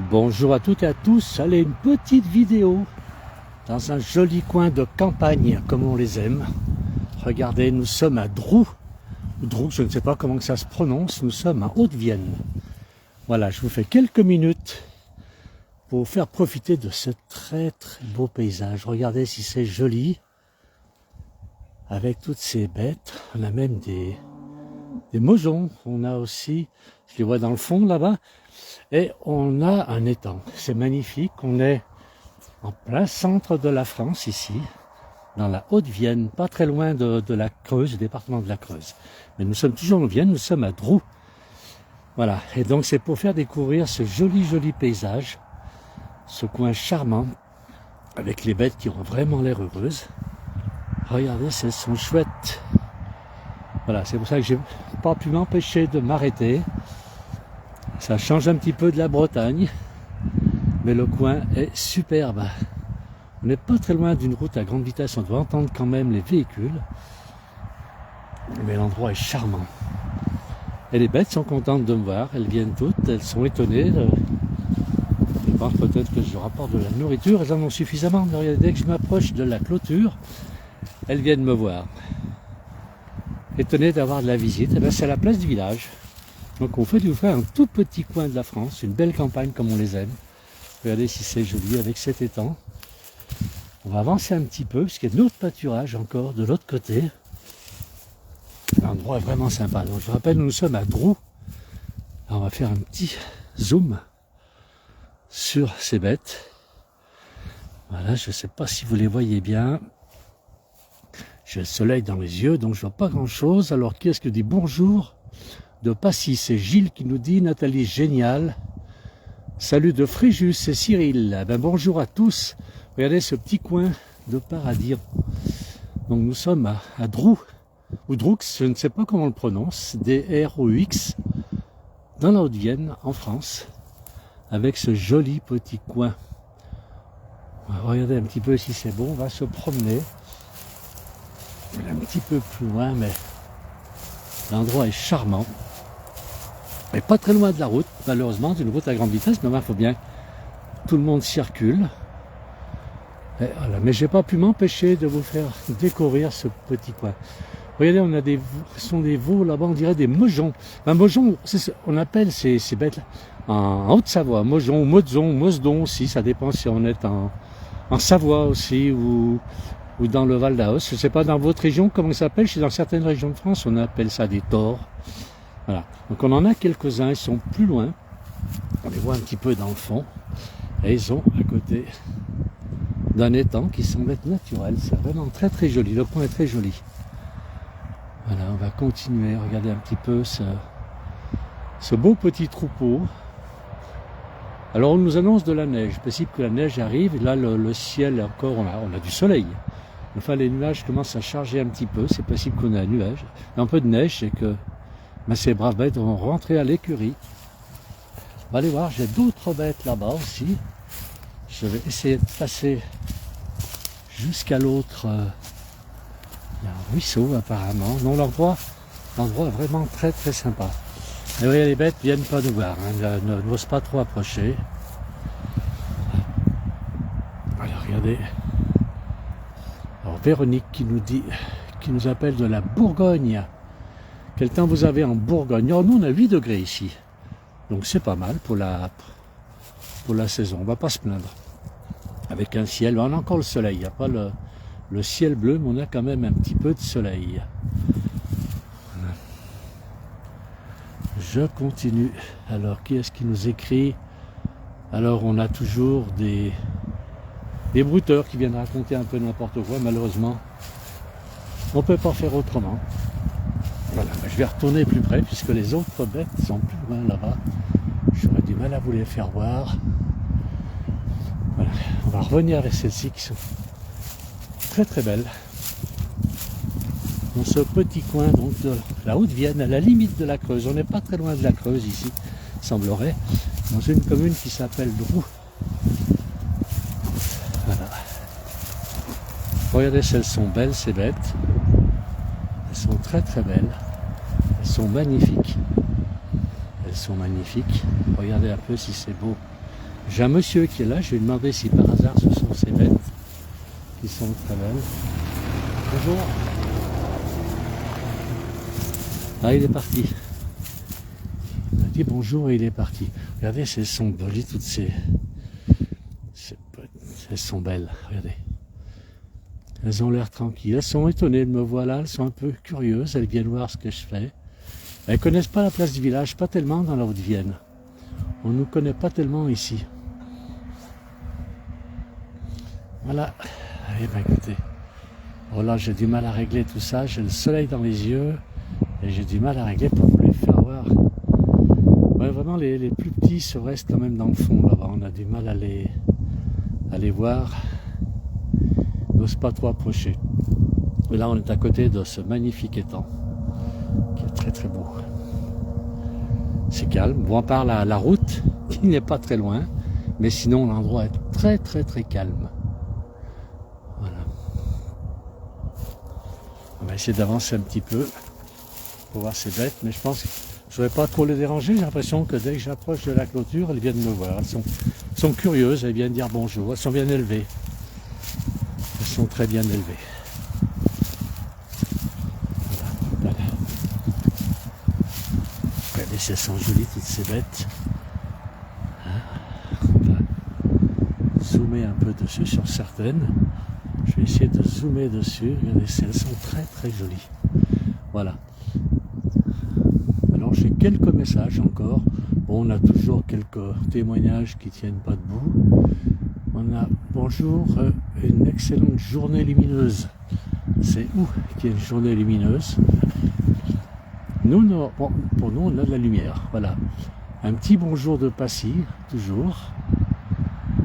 Bonjour à toutes et à tous, allez, une petite vidéo dans un joli coin de campagne comme on les aime. Regardez, nous sommes à Drou, je ne sais pas comment ça se prononce, nous sommes à Haute-Vienne. Voilà, je vous fais quelques minutes pour vous faire profiter de ce très beau paysage. Regardez si c'est joli, avec toutes ces bêtes. On a même des mosons, on a aussi, je les vois dans le fond là-bas, et on a un étang. C'est magnifique, on est en plein centre de la France ici, dans la Haute-Vienne, pas très loin de la Creuse, du département de la Creuse. Mais nous sommes toujours en Vienne, nous sommes à Drou. Voilà, et donc c'est pour faire découvrir ce joli paysage, ce coin charmant, avec les bêtes qui ont vraiment l'air heureuses. Regardez, elles sont chouettes. Voilà, c'est pour ça que j'ai pas pu m'empêcher de m'arrêter. Ça change un petit peu de la Bretagne, mais le coin est superbe. On n'est pas très loin d'une route à grande vitesse, on doit entendre quand même les véhicules, mais l'endroit est charmant. Et les bêtes sont contentes de me voir, elles viennent toutes, elles sont étonnées. Elles pensent peut-être que je rapporte de la nourriture, elles en ont suffisamment, mais regardez, dès que je m'approche de la clôture, elles viennent me voir. Étonnées d'avoir de la visite, et bien c'est la place du village. Donc on fait du faire un tout petit coin de la France, une belle campagne comme on les aime. Regardez si c'est joli avec cet étang. On va avancer un petit peu, puisqu'il y a d'autres pâturages encore de l'autre côté. L'endroit est vraiment sympa. Donc je rappelle, nous sommes à Drou. Alors, on va faire un petit zoom sur ces bêtes. Voilà, je ne sais pas si vous les voyez bien. J'ai le soleil dans les yeux, donc je vois pas grand-chose. Alors qui est-ce que dit bonjour de Passy? C'est Gilles qui nous dit, Nathalie, génial. Salut de Fréjus, c'est Cyril. Ben, bonjour à tous. Regardez ce petit coin de paradis. Donc nous sommes à Drou, ou Droux, je ne sais pas comment on le prononce, D-R-O-U-X, dans la Haute-Vienne, en France, avec ce joli petit coin. On va regarder un petit peu si c'est bon, on va se promener. Un petit peu plus loin, mais l'endroit est charmant. Et pas très loin de la route, malheureusement, c'est une route à grande vitesse, mais il faut bien que tout le monde circule. Et voilà. Mais j'ai pas pu m'empêcher de vous faire découvrir ce petit coin. Regardez, on a ce sont des veaux là-bas, on dirait des mojons. Un mojon, on appelle ces bêtes-là en Haute-Savoie, mojon, mozon, mozdon aussi, ça dépend si on est en Savoie aussi ou dans le Val d'Aoste. Je ne sais pas dans votre région comment ça s'appelle, dans certaines régions de France, on appelle ça des taures. Voilà. Donc on en a quelques-uns, ils sont plus loin. On les voit un petit peu dans le fond. Et ils sont à côté d'un étang qui semble être naturel. C'est vraiment très joli. Le coin est très joli. Voilà, on va continuer. Regardez un petit peu ce beau petit troupeau. Alors on nous annonce de la neige. Possible que la neige arrive. Et là le ciel encore, on a du soleil. Enfin les nuages commencent à charger un petit peu. C'est possible qu'on ait un nuage. Un peu de neige, c'est que ces braves bêtes vont rentrer à l'écurie. On va aller voir, j'ai d'autres bêtes là-bas aussi. Je vais essayer de passer jusqu'à l'autre. Il y a un ruisseau apparemment. Non, l'endroit est vraiment très sympa. Et oui, les bêtes viennent pas nous voir, hein, n'osent pas trop approcher. Alors regardez. Alors Véronique qui nous appelle de la Bourgogne. Quel temps vous avez en Bourgogne? Oh, nous on a 8 degrés ici. Donc c'est pas mal pour la saison, on va pas se plaindre. Avec un ciel, on a encore le soleil, il n'y a pas le ciel bleu, mais on a quand même un petit peu de soleil. Voilà. Je continue. Alors qui est-ce qui nous écrit? Alors on a toujours des brouteurs qui viennent raconter un peu n'importe quoi, malheureusement. On ne peut pas faire autrement. Voilà, je vais retourner plus près puisque les autres bêtes sont plus loin là-bas. J'aurais du mal à vous les faire voir. Voilà, on va revenir avec celles-ci qui sont très belles. Dans ce petit coin donc de la Haute-Vienne, à la limite de la Creuse. On n'est pas très loin de la Creuse ici, semblerait. Dans une commune qui s'appelle Drou. Voilà. Regardez, elles sont belles ces bêtes. Elles sont très belles. Elles sont magnifiques. Elles sont magnifiques. Regardez un peu si c'est beau. J'ai un monsieur qui est là, je vais lui demander si par hasard ce sont ces bêtes qui sont très belles. Bonjour. Ah, il est parti. Il m'a dit bonjour et il est parti. Regardez, elles sont jolies toutes ces bêtes. Elles sont belles, regardez. Elles ont l'air tranquilles. Elles sont étonnées de me voir là, elles sont un peu curieuses, elles viennent voir ce que je fais. Elles ne connaissent pas la place du village, pas tellement dans la Haute-Vienne. On ne nous connaît pas tellement ici. Voilà. Eh bien écoutez, oh là j'ai du mal à régler tout ça, j'ai le soleil dans les yeux et j'ai du mal à régler pour vous les faire voir. Ouais, vraiment les plus petits se restent quand même dans le fond là-bas, on a du mal à les voir. On n'ose pas trop approcher. Et là on est à côté de ce magnifique étang qui est très très beau. C'est calme, bon à part la route qui n'est pas très loin, mais sinon l'endroit est très très très calme. Voilà. On va essayer d'avancer un petit peu pour voir ces bêtes, mais je pense que je ne vais pas trop les déranger. J'ai l'impression que dès que j'approche de la clôture, elles viennent me voir. Elles sont curieuses, elles viennent dire bonjour, elles sont bien élevées. Elles sont très bien élevées. Voilà. Regardez si elles sont jolies toutes ces bêtes. On va zoomer un peu dessus sur certaines. Je vais essayer de zoomer dessus. Regardez, elles sont très très jolies. Voilà. Alors j'ai quelques messages encore. Bon, on a toujours quelques témoignages qui tiennent pas debout. On a bonjour, une excellente journée lumineuse. C'est où qu'il y a une journée lumineuse? Nous, bon, pour nous, on a de la lumière. Voilà. Un petit bonjour de Passy, toujours.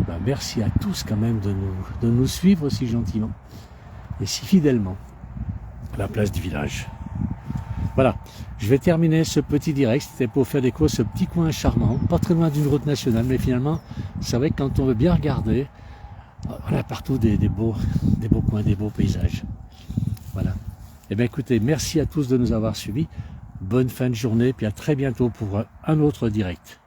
Ben, merci à tous quand même de nous suivre si gentiment et si fidèlement à la place du village. Voilà, je vais terminer ce petit direct, c'était pour faire déco ce petit coin charmant, pas très loin d'une route nationale, mais finalement, c'est vrai que quand on veut bien regarder, on a partout des beaux coins, des beaux paysages. Voilà. Eh bien écoutez, merci à tous de nous avoir suivis, bonne fin de journée, puis à très bientôt pour un autre direct.